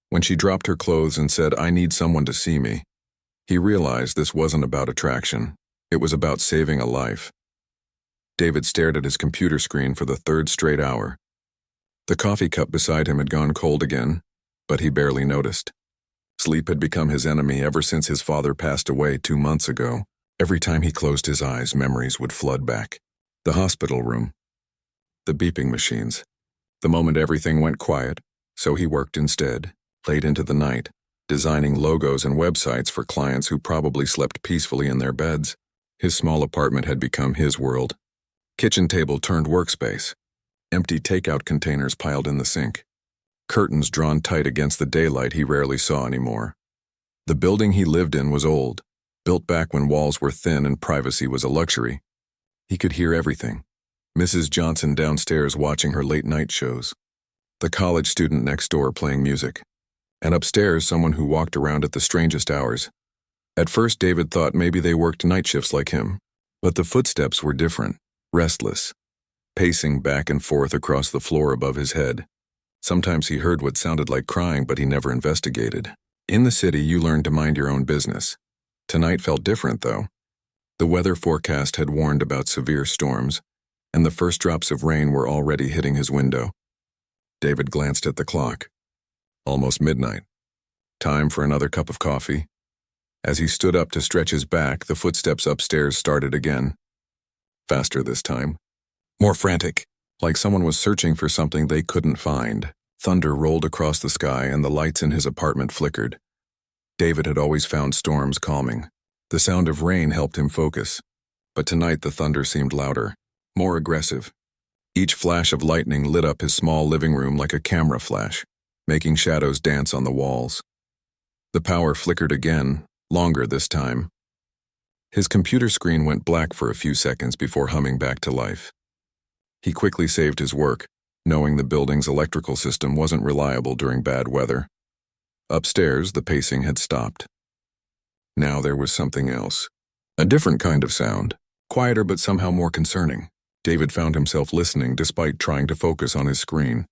When she dropped her clothes and said, "I need someone to see me," he realized this wasn't about attraction. It was about saving a life. David stared at his computer screen for the third straight hour. The coffee cup beside him had gone cold again, but he barely noticed. Sleep had become his enemy ever since his father passed away 2 months ago. Every time he closed his eyes, memories would flood back. The hospital room. The beeping machines. The moment everything went quiet, so he worked instead, late into the night, designing logos and websites for clients who probably slept peacefully in their beds. His small apartment had become his world. Kitchen table turned workspace. Empty takeout containers piled in the sink. Curtains drawn tight against the daylight he rarely saw anymore. The building he lived in was old, built back when walls were thin and privacy was a luxury. He could hear everything. Mrs. Johnson downstairs watching her late-night shows. The college student next door playing music. And upstairs someone who walked around at the strangest hours. At first David thought maybe they worked night shifts like him. But the footsteps were different, restless, pacing back and forth across the floor above his head. Sometimes he heard what sounded like crying, but he never investigated. In the city, you learned to mind your own business. Tonight felt different, though. The weather forecast had warned about severe storms, and the first drops of rain were already hitting his window. David glanced at the clock. Almost midnight. Time for another cup of coffee. As he stood up to stretch his back, the footsteps upstairs started again. Faster this time. More frantic, like someone was searching for something they couldn't find. Thunder rolled across the sky and the lights in his apartment flickered. David had always found storms calming. The sound of rain helped him focus. But tonight the thunder seemed louder, more aggressive. Each flash of lightning lit up his small living room like a camera flash, making shadows dance on the walls. The power flickered again, longer this time. His computer screen went black for a few seconds before humming back to life. He quickly saved his work, knowing the building's electrical system wasn't reliable during bad weather. Upstairs, the pacing had stopped. Now there was something else. A different kind of sound, quieter but somehow more concerning. David found himself listening despite trying to focus on his screen.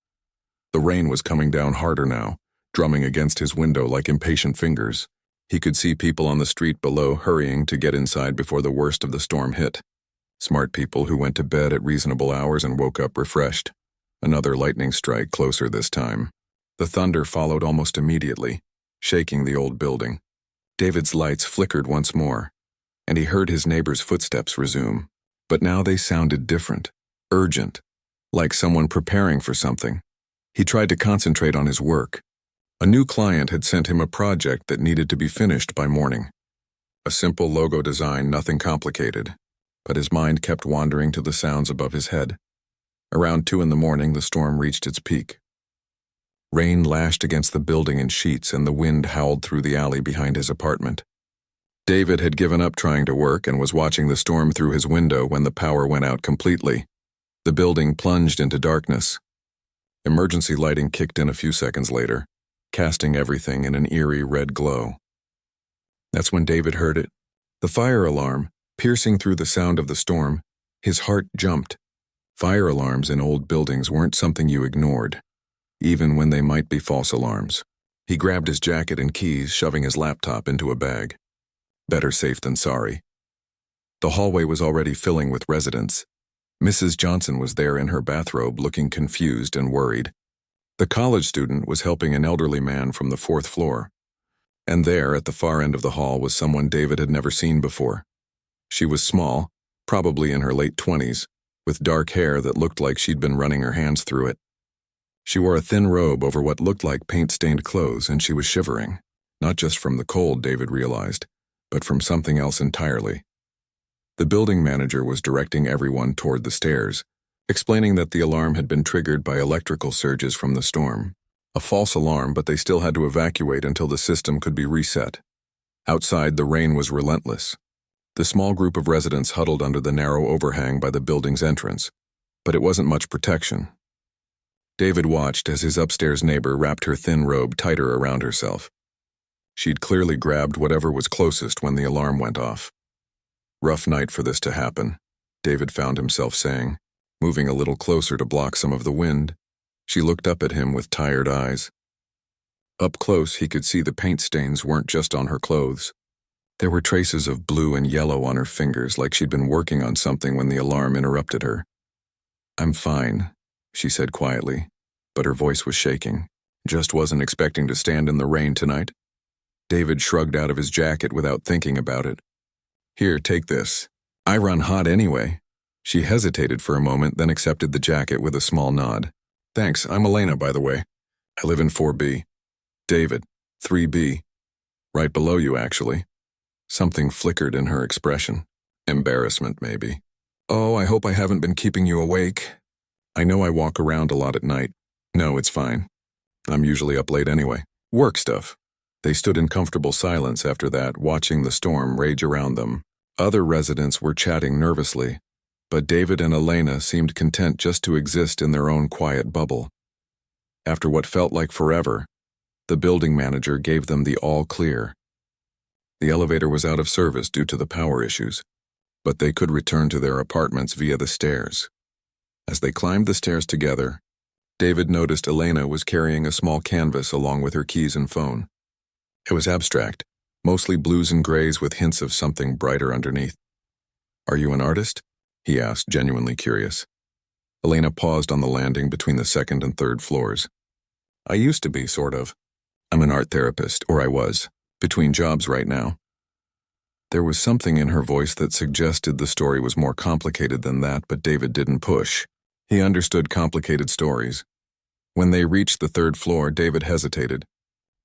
The rain was coming down harder now, drumming against his window like impatient fingers. He could see people on the street below hurrying to get inside before the worst of the storm hit. Smart people who went to bed at reasonable hours and woke up refreshed. Another lightning strike closer this time. The thunder followed almost immediately, shaking the old building. David's lights flickered once more, and he heard his neighbor's footsteps resume. But now they sounded different, urgent, like someone preparing for something. He tried to concentrate on his work. A new client had sent him a project that needed to be finished by morning. A simple logo design, nothing complicated. But his mind kept wandering to the sounds above his head. Around 2 a.m, the storm reached its peak. Rain lashed against the building in sheets and the wind howled through the alley behind his apartment. David had given up trying to work and was watching the storm through his window when the power went out completely. The building plunged into darkness. Emergency lighting kicked in a few seconds later, casting everything in an eerie red glow. That's when David heard it. The fire alarm, piercing through the sound of the storm. His heart jumped. Fire alarms in old buildings weren't something you ignored, even when they might be false alarms. He grabbed his jacket and keys, shoving his laptop into a bag. Better safe than sorry. The hallway was already filling with residents. Mrs. Johnson was there in her bathrobe, looking confused and worried. The college student was helping an elderly man from the 4th floor. And there, at the far end of the hall, was someone David had never seen before. She was small, probably in her late 20s, with dark hair that looked like she'd been running her hands through it. She wore a thin robe over what looked like paint-stained clothes, and she was shivering, not just from the cold, David realized, but from something else entirely. The building manager was directing everyone toward the stairs, explaining that the alarm had been triggered by electrical surges from the storm. A false alarm, but they still had to evacuate until the system could be reset. Outside, the rain was relentless. The small group of residents huddled under the narrow overhang by the building's entrance, but it wasn't much protection. David watched as his upstairs neighbor wrapped her thin robe tighter around herself. She'd clearly grabbed whatever was closest when the alarm went off. Rough night for this to happen, David found himself saying, moving a little closer to block some of the wind. She looked up at him with tired eyes. Up close, he could see the paint stains weren't just on her clothes. There were traces of blue and yellow on her fingers, like she'd been working on something when the alarm interrupted her. "I'm fine," she said quietly, but her voice was shaking. "Just wasn't expecting to stand in the rain tonight." David shrugged out of his jacket without thinking about it. "Here, take this. I run hot anyway." She hesitated for a moment, then accepted the jacket with a small nod. "Thanks, I'm Elena, by the way. I live in 4B. David, 3B. Right below you, actually." Something flickered in her expression. Embarrassment, maybe. "Oh, I hope I haven't been keeping you awake." "I know I walk around a lot at night." "No, it's fine. I'm usually up late anyway. Work stuff." They stood in comfortable silence after that, watching the storm rage around them. Other residents were chatting nervously, but David and Elena seemed content just to exist in their own quiet bubble. After what felt like forever, the building manager gave them the all clear. The elevator was out of service due to the power issues, but they could return to their apartments via the stairs. As they climbed the stairs together, David noticed Elena was carrying a small canvas along with her keys and phone. It was abstract, mostly blues and grays with hints of something brighter underneath. "Are you an artist?" he asked, genuinely curious. Elena paused on the landing between the second and third floors. "I used to be, sort of. I'm an art therapist, or I was, between jobs right now." There was something in her voice that suggested the story was more complicated than that, but David didn't push. He understood complicated stories. When they reached the third floor, David hesitated.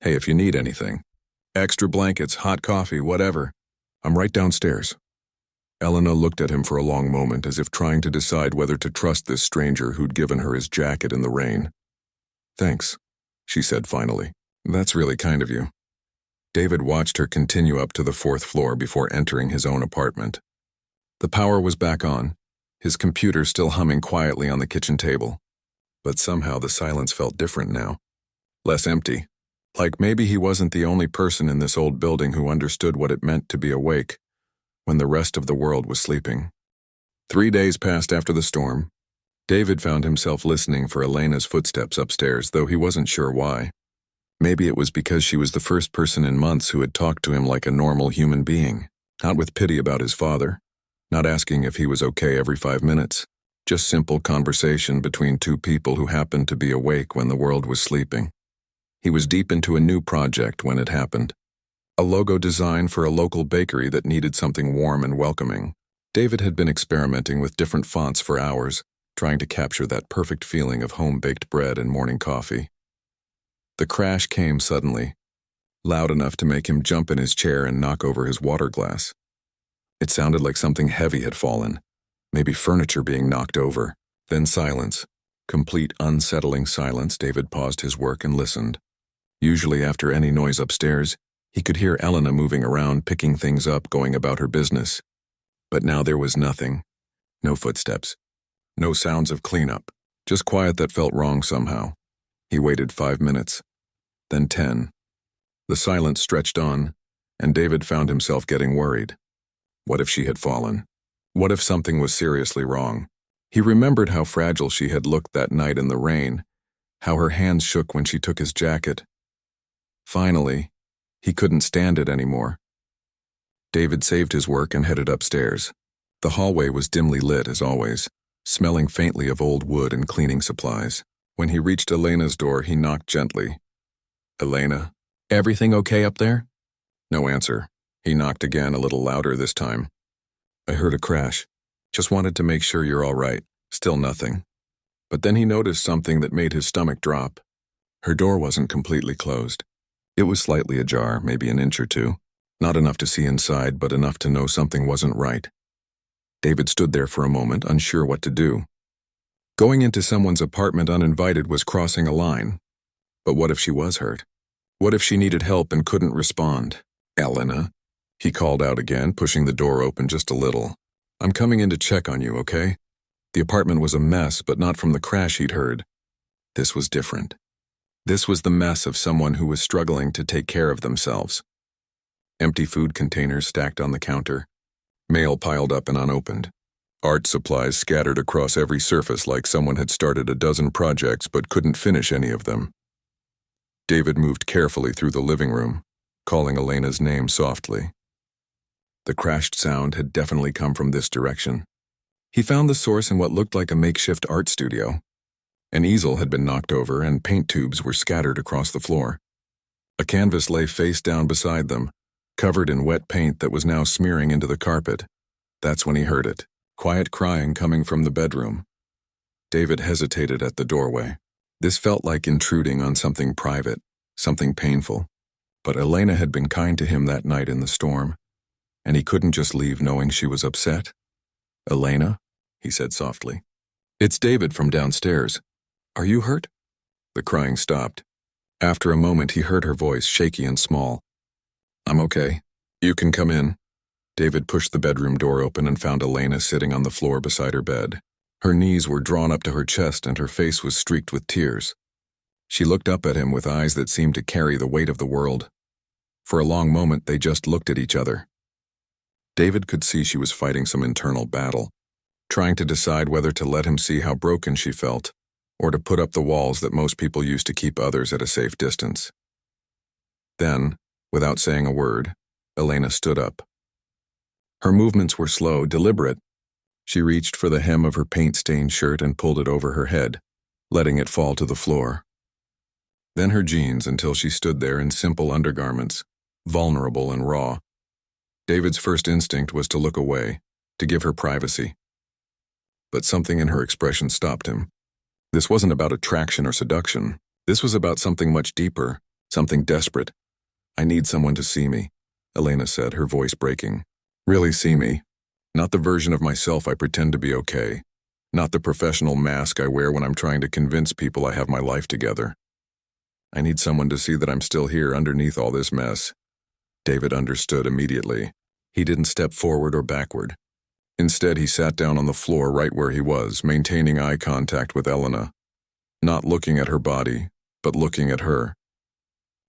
"Hey, if you need anything. Extra blankets, hot coffee, whatever. I'm right downstairs." Elena looked at him for a long moment, as if trying to decide whether to trust this stranger who'd given her his jacket in the rain. "Thanks," she said finally. "That's really kind of you." David watched her continue up to the fourth floor before entering his own apartment. The power was back on, his computer still humming quietly on the kitchen table. But somehow the silence felt different now. Less empty. Like maybe he wasn't the only person in this old building who understood what it meant to be awake when the rest of the world was sleeping. 3 days passed after the storm. David found himself listening for Elena's footsteps upstairs, though he wasn't sure why. Maybe it was because she was the first person in months who had talked to him like a normal human being, not with pity about his father, not asking if he was okay every 5 minutes, just simple conversation between two people who happened to be awake when the world was sleeping. He was deep into a new project when it happened. A logo design for a local bakery that needed something warm and welcoming. David had been experimenting with different fonts for hours, trying to capture that perfect feeling of home-baked bread and morning coffee. The crash came suddenly, loud enough to make him jump in his chair and knock over his water glass. It sounded like something heavy had fallen, maybe furniture being knocked over. Then silence. Complete unsettling silence. David paused his work and listened. Usually after any noise upstairs, he could hear Elena moving around, picking things up, going about her business. But now there was nothing. No footsteps. No sounds of cleanup. Just quiet that felt wrong somehow. He waited 5 minutes. Then 10. The silence stretched on, and David found himself getting worried. What if she had fallen? What if something was seriously wrong? He remembered how fragile she had looked that night in the rain, how her hands shook when she took his jacket. Finally, he couldn't stand it anymore. David saved his work and headed upstairs. The hallway was dimly lit, as always, smelling faintly of old wood and cleaning supplies. When he reached Elena's door, he knocked gently. "Elena, everything okay up there?" No answer. He knocked again, a little louder this time. "I heard a crash. Just wanted to make sure you're all right." Still nothing. But then he noticed something that made his stomach drop. Her door wasn't completely closed. It was slightly ajar, maybe an inch or two. Not enough to see inside, but enough to know something wasn't right. David stood there for a moment, unsure what to do. Going into someone's apartment uninvited was crossing a line. But what if she was hurt? What if she needed help and couldn't respond? "Elena," he called out again, pushing the door open just a little. "I'm coming in to check on you, okay?" The apartment was a mess, but not from the crash he'd heard. This was different. This was the mess of someone who was struggling to take care of themselves. Empty food containers stacked on the counter. Mail piled up and unopened. Art supplies scattered across every surface like someone had started a dozen projects but couldn't finish any of them. David moved carefully through the living room, calling Elena's name softly. The crashed sound had definitely come from this direction. He found the source in what looked like a makeshift art studio. An easel had been knocked over and paint tubes were scattered across the floor. A canvas lay face down beside them, covered in wet paint that was now smearing into the carpet. That's when he heard it, quiet crying coming from the bedroom. David hesitated at the doorway. This felt like intruding on something private, something painful. But Elena had been kind to him that night in the storm, and he couldn't just leave knowing she was upset. "Elena?" he said softly. "It's David from downstairs. Are you hurt?" The crying stopped. After a moment, he heard her voice, shaky and small. "I'm okay. You can come in." David pushed the bedroom door open and found Elena sitting on the floor beside her bed. Her knees were drawn up to her chest and her face was streaked with tears. She looked up at him with eyes that seemed to carry the weight of the world. For a long moment, they just looked at each other. David could see she was fighting some internal battle, trying to decide whether to let him see how broken she felt, or to put up the walls that most people use to keep others at a safe distance. Then, without saying a word, Elena stood up. Her movements were slow, deliberate. She reached for the hem of her paint-stained shirt and pulled it over her head, letting it fall to the floor. Then her jeans until she stood there in simple undergarments, vulnerable and raw. David's first instinct was to look away, to give her privacy. But something in her expression stopped him. This wasn't about attraction or seduction. This was about something much deeper, something desperate. "I need someone to see me," Elena said, her voice breaking. "Really see me. Not the version of myself I pretend to be okay. Not the professional mask I wear when I'm trying to convince people I have my life together. I need someone to see that I'm still here underneath all this mess." David understood immediately. He didn't step forward or backward. Instead, he sat down on the floor right where he was, maintaining eye contact with Elena. Not looking at her body, but looking at her.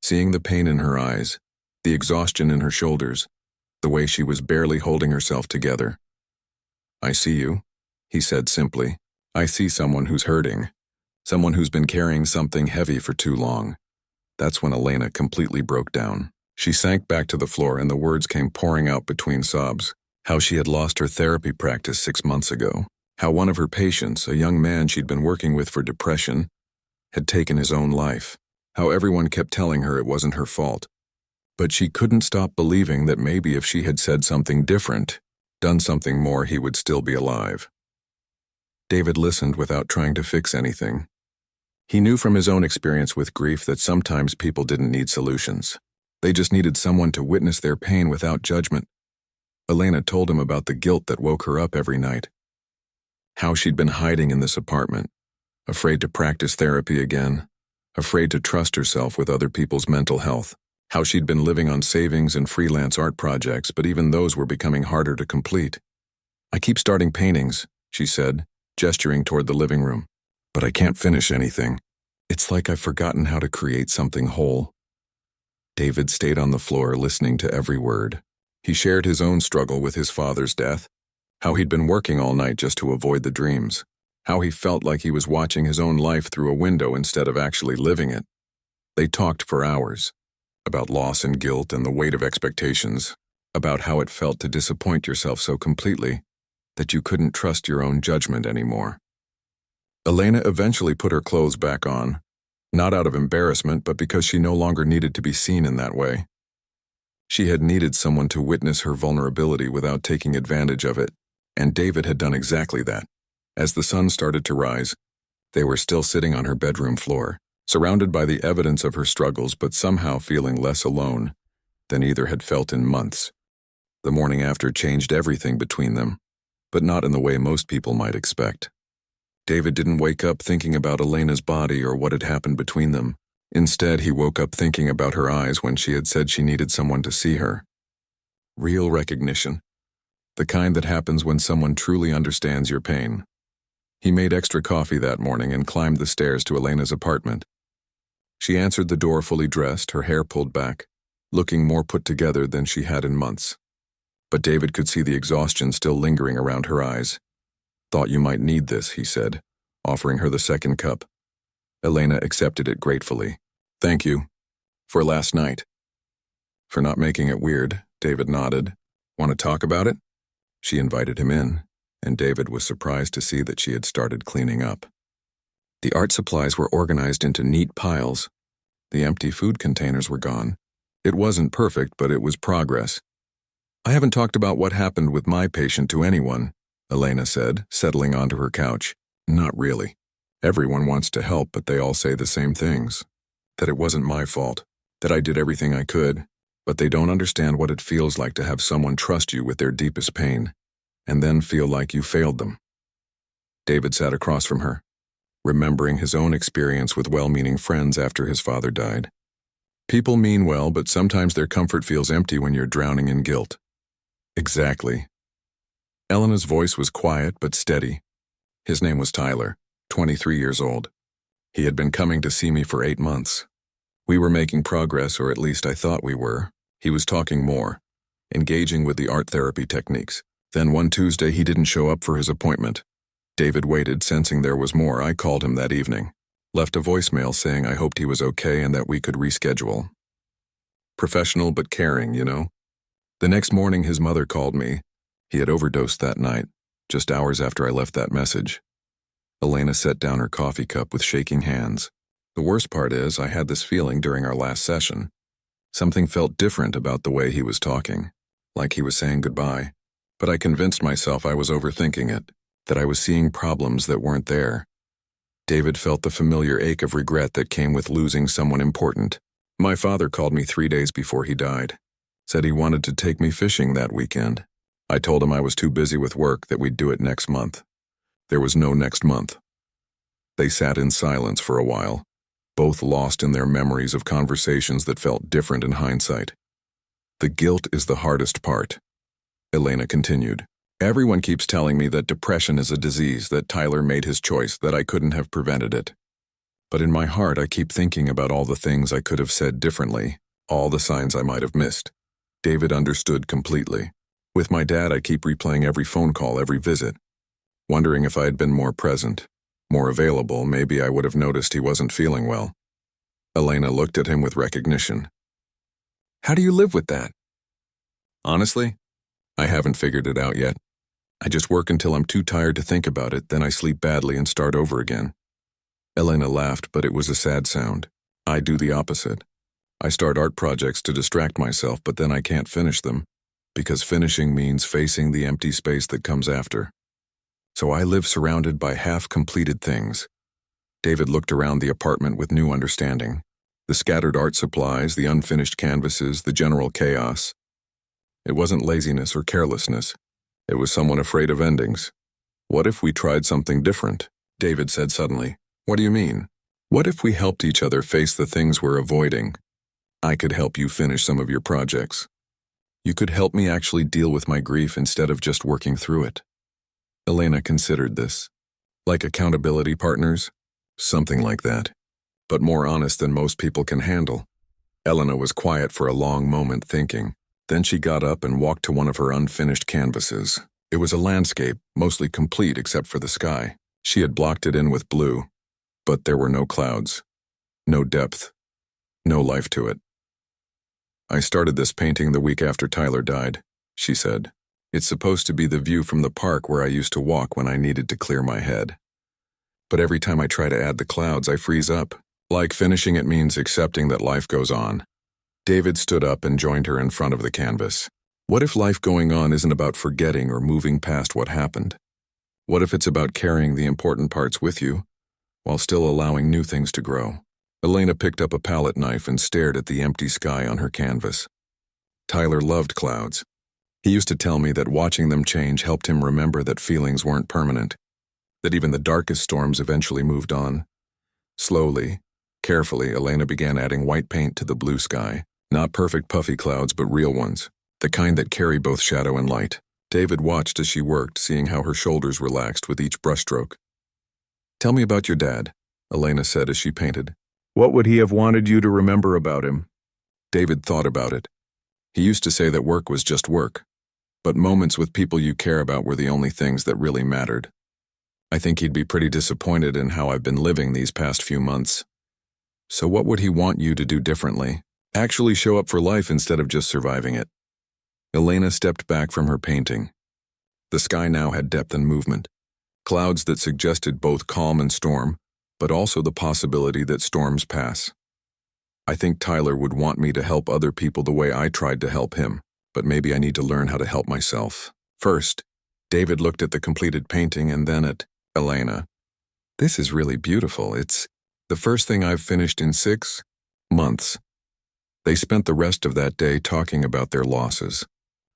Seeing the pain in her eyes, the exhaustion in her shoulders, the way she was barely holding herself together. "I see you," he said simply. "I see someone who's hurting. Someone who's been carrying something heavy for too long." That's when Elena completely broke down. She sank back to the floor and the words came pouring out between sobs. How she had lost her therapy practice 6 months ago. How one of her patients, a young man she'd been working with for depression, had taken his own life. How everyone kept telling her it wasn't her fault. But she couldn't stop believing that maybe if she had said something different, done something more, he would still be alive. David listened without trying to fix anything. He knew from his own experience with grief that sometimes people didn't need solutions. They just needed someone to witness their pain without judgment. Elena told him about the guilt that woke her up every night. How she'd been hiding in this apartment, afraid to practice therapy again, afraid to trust herself with other people's mental health. How she'd been living on savings and freelance art projects, but even those were becoming harder to complete. "I keep starting paintings," she said, gesturing toward the living room. "But I can't finish anything. It's like I've forgotten how to create something whole." David stayed on the floor listening to every word. He shared his own struggle with his father's death, how he'd been working all night just to avoid the dreams, how he felt like he was watching his own life through a window instead of actually living it. They talked for hours, about loss and guilt and the weight of expectations, about how it felt to disappoint yourself so completely that you couldn't trust your own judgment anymore. Elena eventually put her clothes back on, not out of embarrassment, but because she no longer needed to be seen in that way. She had needed someone to witness her vulnerability without taking advantage of it, and David had done exactly that. As the sun started to rise, they were still sitting on her bedroom floor, surrounded by the evidence of her struggles, but somehow feeling less alone than either had felt in months. The morning after changed everything between them, but not in the way most people might expect. David didn't wake up thinking about Elena's body or what had happened between them. Instead, he woke up thinking about her eyes when she had said she needed someone to see her. Real recognition. The kind that happens when someone truly understands your pain. He made extra coffee that morning and climbed the stairs to Elena's apartment. She answered the door fully dressed, her hair pulled back, looking more put together than she had in months. But David could see the exhaustion still lingering around her eyes. "Thought you might need this," he said, offering her the second cup. Elena accepted it gratefully. Thank you. For last night. For not making it weird, David nodded. Want to talk about it? She invited him in, and David was surprised to see that she had started cleaning up. The art supplies were organized into neat piles. The empty food containers were gone. It wasn't perfect, but it was progress. I haven't talked about what happened with my patient to anyone, Elena said, settling onto her couch. Not really. Everyone wants to help, but they all say the same things. That it wasn't my fault. That I did everything I could. But they don't understand what it feels like to have someone trust you with their deepest pain, and then feel like you failed them. David sat across from her, remembering his own experience with well-meaning friends after his father died. People mean well, but sometimes their comfort feels empty when you're drowning in guilt. Exactly. Elena's voice was quiet but steady. His name was Tyler, 23 years old. He had been coming to see me for 8 months. We were making progress, or at least I thought we were. He was talking more, engaging with the art therapy techniques. Then one Tuesday he didn't show up for his appointment. David waited, sensing there was more. I called him that evening. Left a voicemail saying I hoped he was okay and that we could reschedule. Professional but caring, you know? The next morning his mother called me. He had overdosed that night, just hours after I left that message. Elena set down her coffee cup with shaking hands. The worst part is, I had this feeling during our last session. Something felt different about the way he was talking, like he was saying goodbye. But I convinced myself I was overthinking it, that I was seeing problems that weren't there. David felt the familiar ache of regret that came with losing someone important. My father called me 3 days before he died. Said he wanted to take me fishing that weekend. I told him I was too busy with work, that we'd do it next month. There was no next month. They sat in silence for a while, both lost in their memories of conversations that felt different in hindsight. The guilt is the hardest part, Elena continued. Everyone keeps telling me that depression is a disease, that Tyler made his choice, that I couldn't have prevented it. But in my heart, I keep thinking about all the things I could have said differently, all the signs I might have missed. David understood completely. With my dad, I keep replaying every phone call, every visit, wondering if I had been more present, more available, maybe I would have noticed he wasn't feeling well. Elena looked at him with recognition. How do you live with that? Honestly, I haven't figured it out yet. I just work until I'm too tired to think about it, then I sleep badly and start over again. Elena laughed, but it was a sad sound. I do the opposite. I start art projects to distract myself, but then I can't finish them, because finishing means facing the empty space that comes after. So I live surrounded by half-completed things. David looked around the apartment with new understanding. The scattered art supplies, the unfinished canvases, the general chaos. It wasn't laziness or carelessness. It was someone afraid of endings. What if we tried something different? David said suddenly. What do you mean? What if we helped each other face the things we're avoiding? I could help you finish some of your projects. You could help me actually deal with my grief instead of just working through it. Elena considered this. Like accountability partners? Something like that. But more honest than most people can handle. Elena was quiet for a long moment, thinking. Then she got up and walked to one of her unfinished canvases. It was a landscape, mostly complete except for the sky. She had blocked it in with blue. But there were no clouds. No depth. No life to it. I started this painting the week after Tyler died, she said. It's supposed to be the view from the park where I used to walk when I needed to clear my head. But every time I try to add the clouds, I freeze up. Like finishing it means accepting that life goes on. David stood up and joined her in front of the canvas. What if life going on isn't about forgetting or moving past what happened? What if it's about carrying the important parts with you, while still allowing new things to grow? Elena picked up a palette knife and stared at the empty sky on her canvas. Tyler loved clouds. He used to tell me that watching them change helped him remember that feelings weren't permanent, that even the darkest storms eventually moved on. Slowly, carefully, Elena began adding white paint to the blue sky. Not perfect puffy clouds, but real ones, the kind that carry both shadow and light. David watched as she worked, seeing how her shoulders relaxed with each brushstroke. Tell me about your dad, Elena said as she painted. What would he have wanted you to remember about him? David thought about it. He used to say that work was just work, but moments with people you care about were the only things that really mattered. I think he'd be pretty disappointed in how I've been living these past few months. So what would he want you to do differently? Actually show up for life instead of just surviving it. Elena stepped back from her painting. The sky now had depth and movement. Clouds that suggested both calm and storm, but also the possibility that storms pass. I think Tyler would want me to help other people the way I tried to help him, but maybe I need to learn how to help myself. First, David looked at the completed painting and then at Elena. This is really beautiful. It's the first thing I've finished in 6 months. They spent the rest of that day talking about their losses,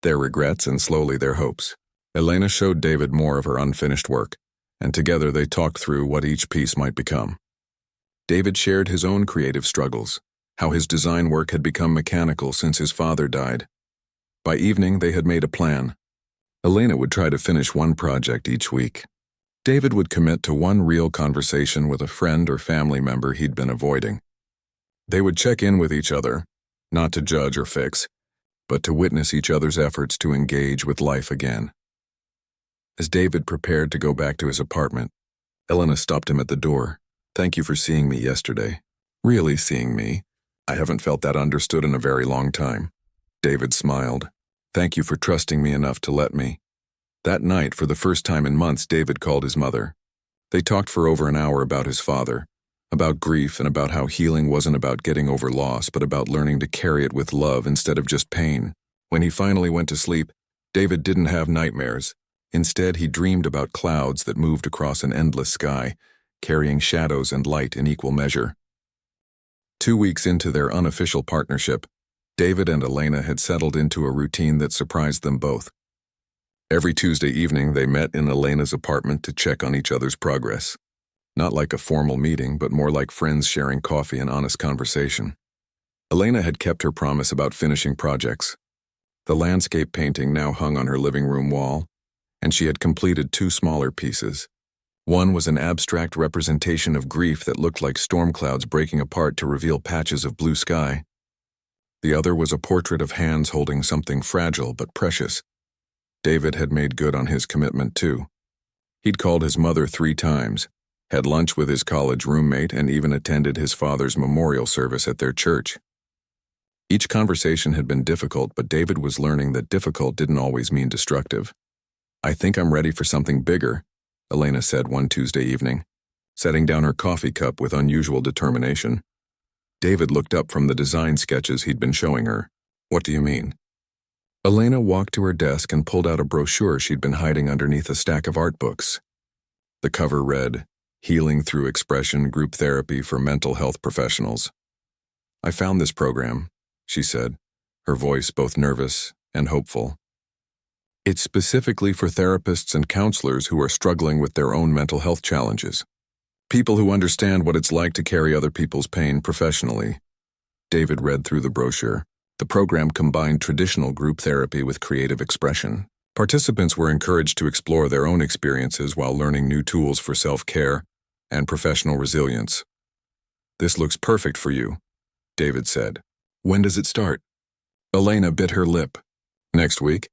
their regrets, and slowly their hopes. Elena showed David more of her unfinished work, and together they talked through what each piece might become. David shared his own creative struggles, how his design work had become mechanical since his father died. By evening, they had made a plan. Elena would try to finish one project each week. David would commit to one real conversation with a friend or family member he'd been avoiding. They would check in with each other, not to judge or fix, but to witness each other's efforts to engage with life again. As David prepared to go back to his apartment, Elena stopped him at the door. Thank you for seeing me yesterday. Really seeing me. I haven't felt that understood in a very long time. David smiled. Thank you for trusting me enough to let me. That night, for the first time in months, David called his mother. They talked for over an hour about his father, about grief, and about how healing wasn't about getting over loss, but about learning to carry it with love instead of just pain. When he finally went to sleep, David didn't have nightmares. Instead, he dreamed about clouds that moved across an endless sky, carrying shadows and light in equal measure. 2 weeks into their unofficial partnership, David and Elena had settled into a routine that surprised them both. Every Tuesday evening, they met in Elena's apartment to check on each other's progress. Not like a formal meeting, but more like friends sharing coffee and honest conversation. Elena had kept her promise about finishing projects. The landscape painting now hung on her living room wall, and she had completed 2 smaller pieces. One was an abstract representation of grief that looked like storm clouds breaking apart to reveal patches of blue sky. The other was a portrait of hands holding something fragile but precious. David had made good on his commitment too. He'd called his mother 3 times, had lunch with his college roommate, and even attended his father's memorial service at their church. Each conversation had been difficult, but David was learning that difficult didn't always mean destructive. I think I'm ready for something bigger, Elena said one Tuesday evening, setting down her coffee cup with unusual determination. David looked up from the design sketches he'd been showing her. What do you mean? Elena walked to her desk and pulled out a brochure she'd been hiding underneath a stack of art books. The cover read, Healing Through Expression Group Therapy for Mental Health Professionals. I found this program, she said, her voice both nervous and hopeful. It's specifically for therapists and counselors who are struggling with their own mental health challenges. People who understand what it's like to carry other people's pain professionally. David read through the brochure. The program combined traditional group therapy with creative expression. Participants were encouraged to explore their own experiences while learning new tools for self-care and professional resilience. This looks perfect for you, David said. When does it start? Elena bit her lip. Next week?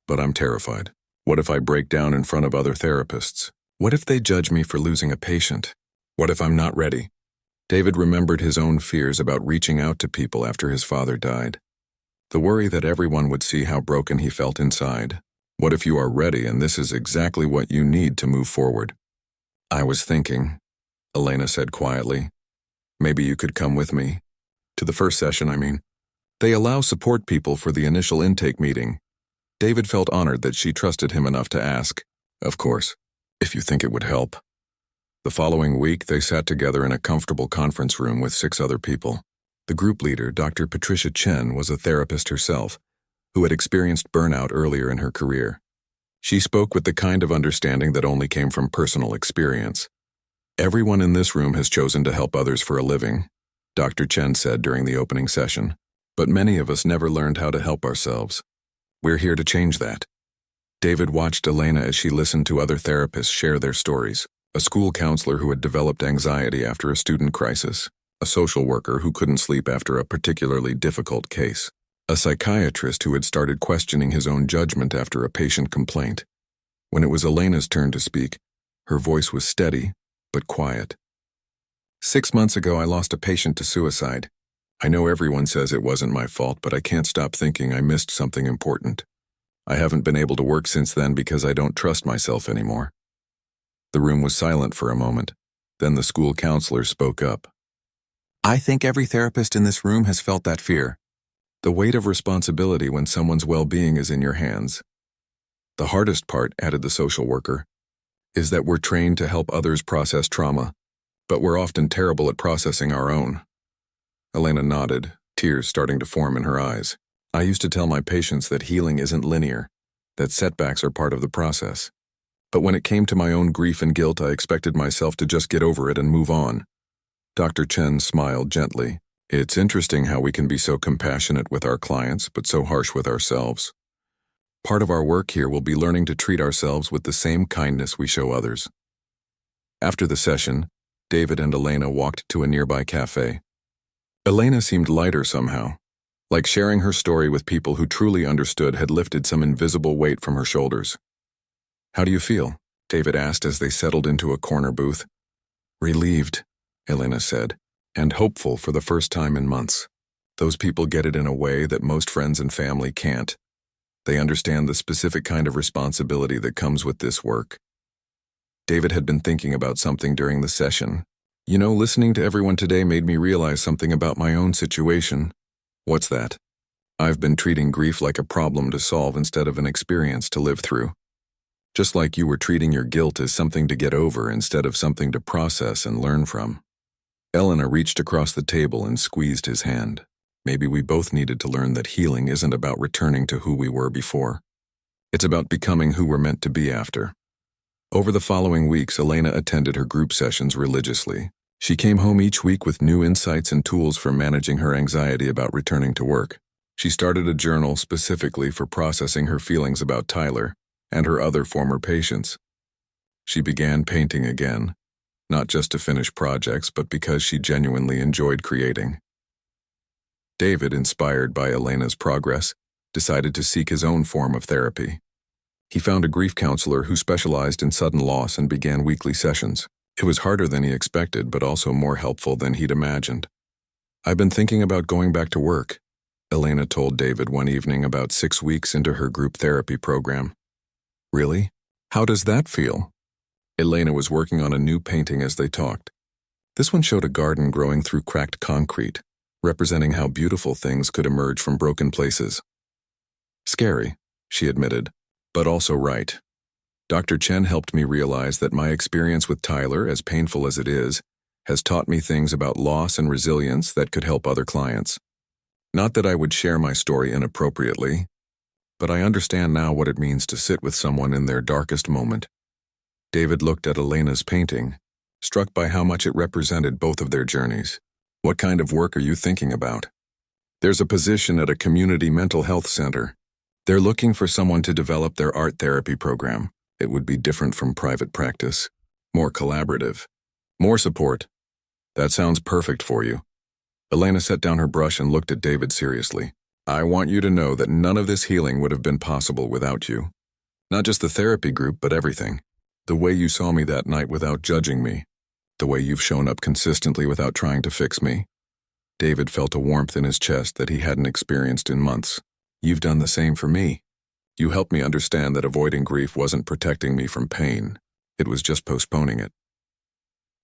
But I'm terrified. What if I break down in front of other therapists? What if they judge me for losing a patient? What if I'm not ready? David remembered his own fears about reaching out to people after his father died. The worry that everyone would see how broken he felt inside. What if you are ready and this is exactly what you need to move forward? I was thinking, Elena said quietly, maybe you could come with me. To the first session, I mean. They allow support people for the initial intake meeting. David felt honored that she trusted him enough to ask, of course, if you think it would help. The following week, they sat together in a comfortable conference room with 6 other people. The group leader, Dr. Patricia Chen, was a therapist herself, who had experienced burnout earlier in her career. She spoke with the kind of understanding that only came from personal experience. Everyone in this room has chosen to help others for a living, Dr. Chen said during the opening session. But many of us never learned how to help ourselves. We're here to change that. David watched Elena as she listened to other therapists share their stories. A school counselor who had developed anxiety after a student crisis. A social worker who couldn't sleep after a particularly difficult case. A psychiatrist who had started questioning his own judgment after a patient complaint. When it was Elena's turn to speak, her voice was steady but quiet. 6 months ago, I lost a patient to suicide. I know everyone says it wasn't my fault, but I can't stop thinking I missed something important. I haven't been able to work since then because I don't trust myself anymore. The room was silent for a moment. Then the school counselor spoke up. I think every therapist in this room has felt that fear. The weight of responsibility when someone's well-being is in your hands. The hardest part, added the social worker, is that we're trained to help others process trauma, but we're often terrible at processing our own. Elena nodded, tears starting to form in her eyes. I used to tell my patients that healing isn't linear, that setbacks are part of the process. But when it came to my own grief and guilt, I expected myself to just get over it and move on. Dr. Chen smiled gently. It's interesting how we can be so compassionate with our clients, but so harsh with ourselves. Part of our work here will be learning to treat ourselves with the same kindness we show others. After the session, David and Elena walked to a nearby cafe. Elena seemed lighter somehow, like sharing her story with people who truly understood had lifted some invisible weight from her shoulders. How do you feel? David asked as they settled into a corner booth. Relieved, Elena said, and hopeful for the first time in months. Those people get it in a way that most friends and family can't. They understand the specific kind of responsibility that comes with this work. David had been thinking about something during the session. Listening to everyone today made me realize something about my own situation. What's that? I've been treating grief like a problem to solve instead of an experience to live through. Just like you were treating your guilt as something to get over instead of something to process and learn from. Elena reached across the table and squeezed his hand. Maybe we both needed to learn that healing isn't about returning to who we were before. It's about becoming who we're meant to be after. Over the following weeks, Elena attended her group sessions religiously. She came home each week with new insights and tools for managing her anxiety about returning to work. She started a journal specifically for processing her feelings about Tyler and her other former patients. She began painting again, not just to finish projects, but because she genuinely enjoyed creating. David, inspired by Elena's progress, decided to seek his own form of therapy. He found a grief counselor who specialized in sudden loss and began weekly sessions. It was harder than he expected, but also more helpful than he'd imagined. I've been thinking about going back to work, Elena told David one evening about 6 weeks into her group therapy program. Really? How does that feel? Elena was working on a new painting as they talked. This one showed a garden growing through cracked concrete, representing how beautiful things could emerge from broken places. Scary, she admitted, but also right. Dr. Chen helped me realize that my experience with Tyler, as painful as it is, has taught me things about loss and resilience that could help other clients. Not that I would share my story inappropriately, but I understand now what it means to sit with someone in their darkest moment. David looked at Elena's painting, struck by how much it represented both of their journeys. What kind of work are you thinking about? There's a position at a community mental health center. They're looking for someone to develop their art therapy program. It would be different from private practice, more collaborative, more support. That sounds perfect for you. Elena set down her brush and looked at David seriously. I want you to know that none of this healing would have been possible without you. Not just the therapy group, but everything. The way you saw me that night without judging me. The way you've shown up consistently without trying to fix me. David felt a warmth in his chest that he hadn't experienced in months. You've done the same for me. You helped me understand that avoiding grief wasn't protecting me from pain. It was just postponing it.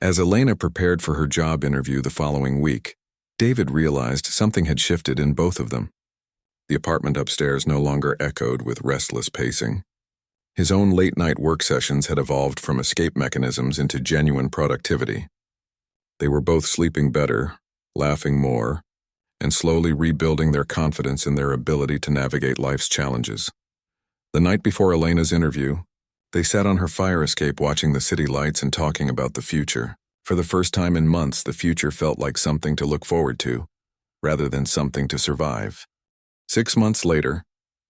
As Elena prepared for her job interview the following week, David realized something had shifted in both of them. The apartment upstairs no longer echoed with restless pacing. His own late-night work sessions had evolved from escape mechanisms into genuine productivity. They were both sleeping better, laughing more, and slowly rebuilding their confidence in their ability to navigate life's challenges. The night before Elena's interview, they sat on her fire escape watching the city lights and talking about the future. For the first time in months, the future felt like something to look forward to, rather than something to survive. 6 months later,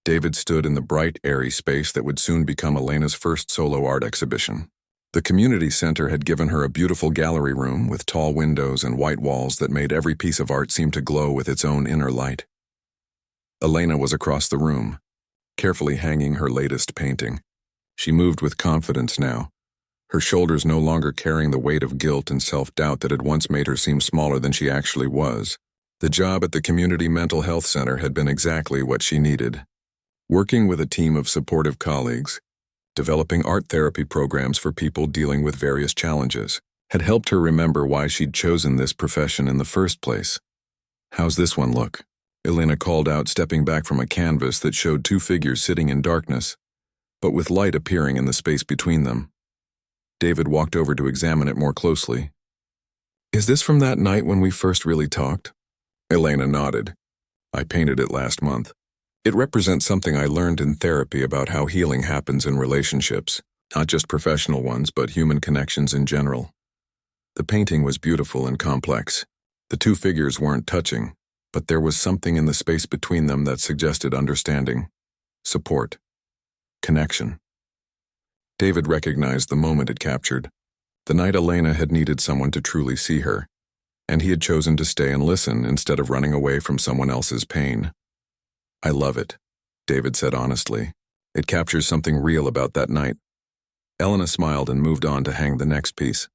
David stood in the bright, airy space that would soon become Elena's first solo art exhibition. The community center had given her a beautiful gallery room with tall windows and white walls that made every piece of art seem to glow with its own inner light. Elena was across the room, carefully hanging her latest painting. She moved with confidence now, her shoulders no longer carrying the weight of guilt and self-doubt that had once made her seem smaller than she actually was. The job at the community mental health center had been exactly what she needed. Working with a team of supportive colleagues, developing art therapy programs for people dealing with various challenges, had helped her remember why she'd chosen this profession in the first place. "How's this one look?" Elena called out, stepping back from a canvas that showed two figures sitting in darkness, but with light appearing in the space between them. David walked over to examine it more closely. "Is this from that night when we first really talked?" Elena nodded. "I painted it last month. It represents something I learned in therapy about how healing happens in relationships, not just professional ones, but human connections in general." The painting was beautiful and complex. The two figures weren't touching, but there was something in the space between them that suggested understanding, support, connection. David recognized the moment it captured, the night Elena had needed someone to truly see her, and he had chosen to stay and listen instead of running away from someone else's pain. "I love it," David said honestly. "It captures something real about that night." Elena smiled and moved on to hang the next piece.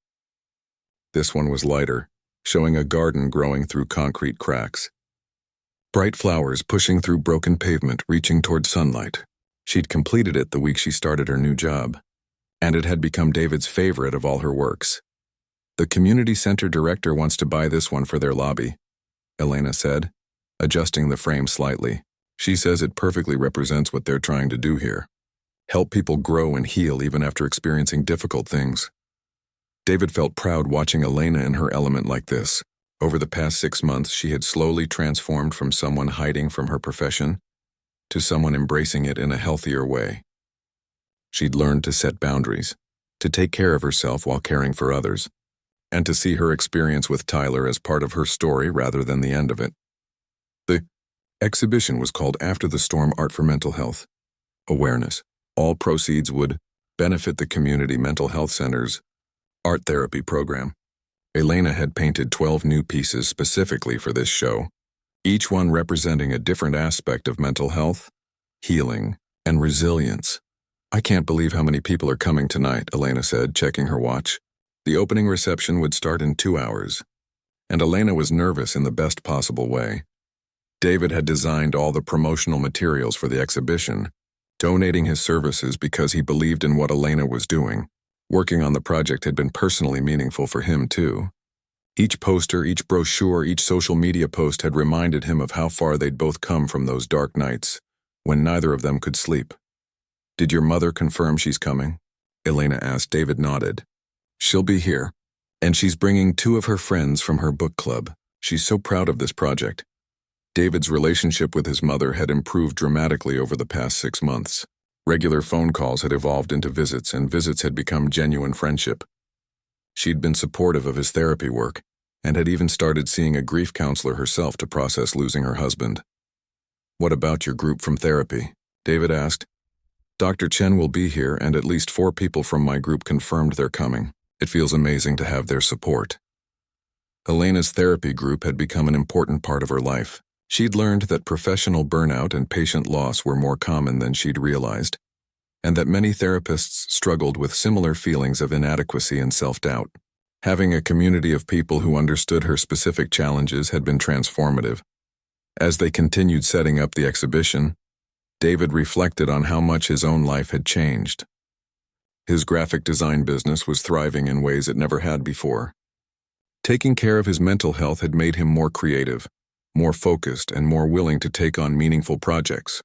This one was lighter, showing a garden growing through concrete cracks. Bright flowers pushing through broken pavement, reaching toward sunlight. She'd completed it the week she started her new job, and it had become David's favorite of all her works. "The community center director wants to buy this one for their lobby," Elena said, adjusting the frame slightly. "She says it perfectly represents what they're trying to do here. Help people grow and heal even after experiencing difficult things." David felt proud watching Elena in her element like this. Over the past 6 months, she had slowly transformed from someone hiding from her profession to someone embracing it in a healthier way. She'd learned to set boundaries, to take care of herself while caring for others, and to see her experience with Tyler as part of her story rather than the end of it. The exhibition was called After the Storm Art for Mental Health Awareness. All proceeds would benefit the community mental health center's art therapy program. Elena had painted 12 new pieces specifically for this show, each one representing a different aspect of mental health, healing, and resilience. "I can't believe how many people are coming tonight," Elena said, checking her watch. The opening reception would start in 2 hours, and Elena was nervous in the best possible way. David had designed all the promotional materials for the exhibition, donating his services because he believed in what Elena was doing. Working on the project had been personally meaningful for him, too. Each poster, each brochure, each social media post had reminded him of how far they'd both come from those dark nights, when neither of them could sleep. "Did your mother confirm she's coming?" Elena asked. David nodded. "She'll be here, and she's bringing 2 of her friends from her book club. She's so proud of this project." David's relationship with his mother had improved dramatically over the past 6 months. Regular phone calls had evolved into visits, and visits had become genuine friendship. She'd been supportive of his therapy work, and had even started seeing a grief counselor herself to process losing her husband. "What about your group from therapy?" David asked. "Dr. Chen will be here, and at least 4 people from my group confirmed they're coming. It feels amazing to have their support." Elena's therapy group had become an important part of her life. She'd learned that professional burnout and patient loss were more common than she'd realized, and that many therapists struggled with similar feelings of inadequacy and self-doubt. Having a community of people who understood her specific challenges had been transformative. As they continued setting up the exhibition, David reflected on how much his own life had changed. His graphic design business was thriving in ways it never had before. Taking care of his mental health had made him more creative, more focused, and more willing to take on meaningful projects.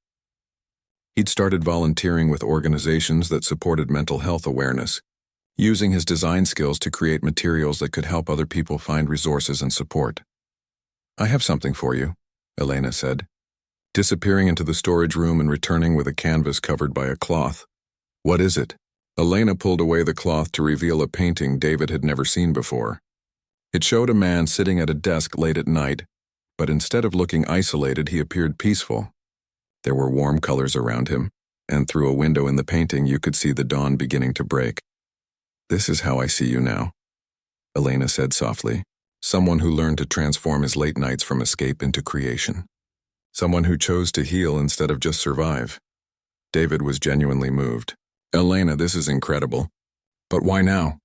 He'd started volunteering with organizations that supported mental health awareness, using his design skills to create materials that could help other people find resources and support. "I have something for you," Elena said, disappearing into the storage room and returning with a canvas covered by a cloth. "What is it?" Elena pulled away the cloth to reveal a painting David had never seen before. It showed a man sitting at a desk late at night, but instead of looking isolated, he appeared peaceful. There were warm colors around him, and through a window in the painting you could see the dawn beginning to break. "This is how I see you now," Elena said softly. "Someone who learned to transform his late nights from escape into creation. Someone who chose to heal instead of just survive." David was genuinely moved. "Elena, this is incredible. But why now?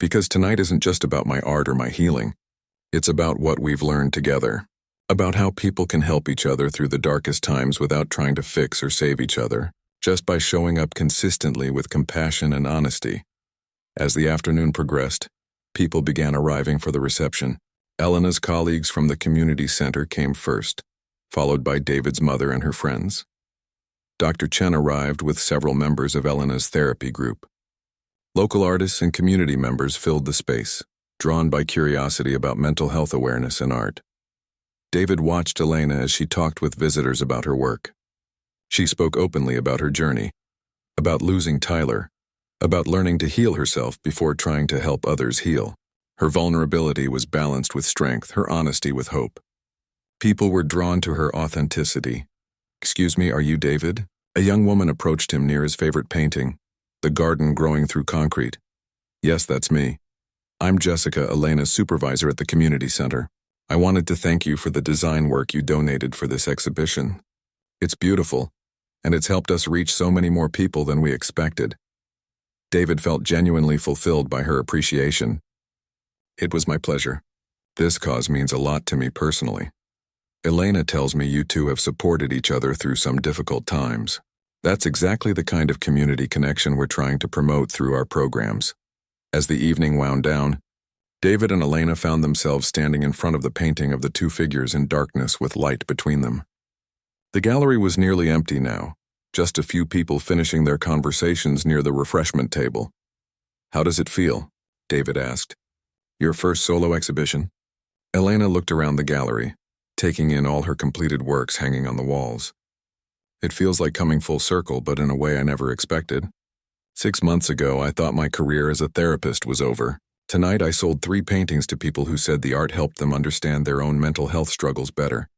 Because tonight isn't just about my art or my healing. It's about what we've learned together. About how people can help each other through the darkest times without trying to fix or save each other, just by showing up consistently with compassion and honesty. As the afternoon progressed, people began arriving for the reception. Elena's colleagues from the community center came first, followed by David's mother and her friends. Dr. Chen arrived with several members of Elena's therapy group. Local artists and community members filled the space, drawn by curiosity about mental health awareness and art. David watched Elena as she talked with visitors about her work. She spoke openly about her journey, about losing Tyler, about learning to heal herself before trying to help others heal. Her vulnerability was balanced with strength, her honesty with hope. People were drawn to her authenticity. "Excuse me, are you David?" A young woman approached him near his favorite painting, the garden growing through concrete. "Yes, that's me. I'm Jessica, Elena's supervisor at the community center. I wanted to thank you for the design work you donated for this exhibition. It's beautiful, and it's helped us reach so many more people than we expected." David felt genuinely fulfilled by her appreciation. "It was my pleasure. This cause means a lot to me personally. Elena tells me you two have supported each other through some difficult times. That's exactly the kind of community connection we're trying to promote through our programs." As the evening wound down, David and Elena found themselves standing in front of the painting of the two figures in darkness with light between them. The gallery was nearly empty now, just a few people finishing their conversations near the refreshment table. "How does it feel?" David asked. "Your first solo exhibition?" Elena looked around the gallery, taking in all her completed works hanging on the walls. "It feels like coming full circle, but in a way I never expected. 6 months ago, I thought my career as a therapist was over. Tonight, I sold 3 paintings to people who said the art helped them understand their own mental health struggles better."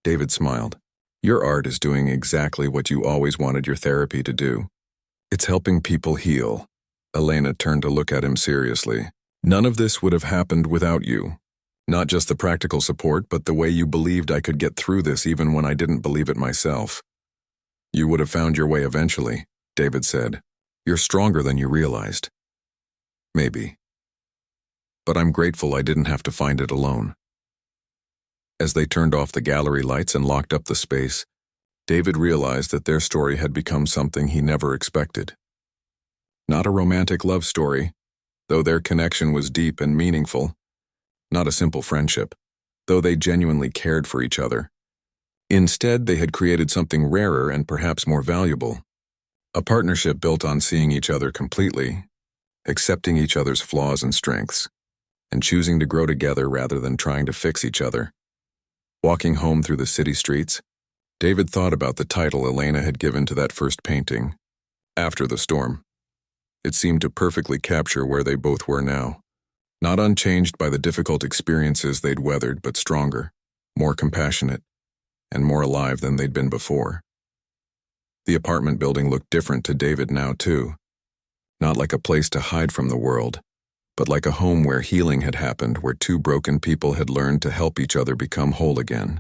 David smiled. "Your art is doing exactly what you always wanted your therapy to do. It's helping people heal." Elena turned to look at him seriously. "None of this would have happened without you. Not just the practical support, but the way you believed I could get through this even when I didn't believe it myself. You would have found your way eventually," David said. "You're stronger than you realized." "Maybe. But I'm grateful I didn't have to find it alone." As they turned off the gallery lights and locked up the space, David realized that their story had become something he never expected. Not a romantic love story, though their connection was deep and meaningful. Not a simple friendship, though they genuinely cared for each other. Instead, they had created something rarer and perhaps more valuable. A partnership built on seeing each other completely, accepting each other's flaws and strengths, and choosing to grow together rather than trying to fix each other. Walking home through the city streets, David thought about the title Elena had given to that first painting, "After the Storm." It seemed to perfectly capture where they both were now. Not unchanged by the difficult experiences they'd weathered, but stronger, more compassionate, and more alive than they'd been before. The apartment building looked different to David now, too. Not like a place to hide from the world, but like a home where healing had happened, where two broken people had learned to help each other become whole again.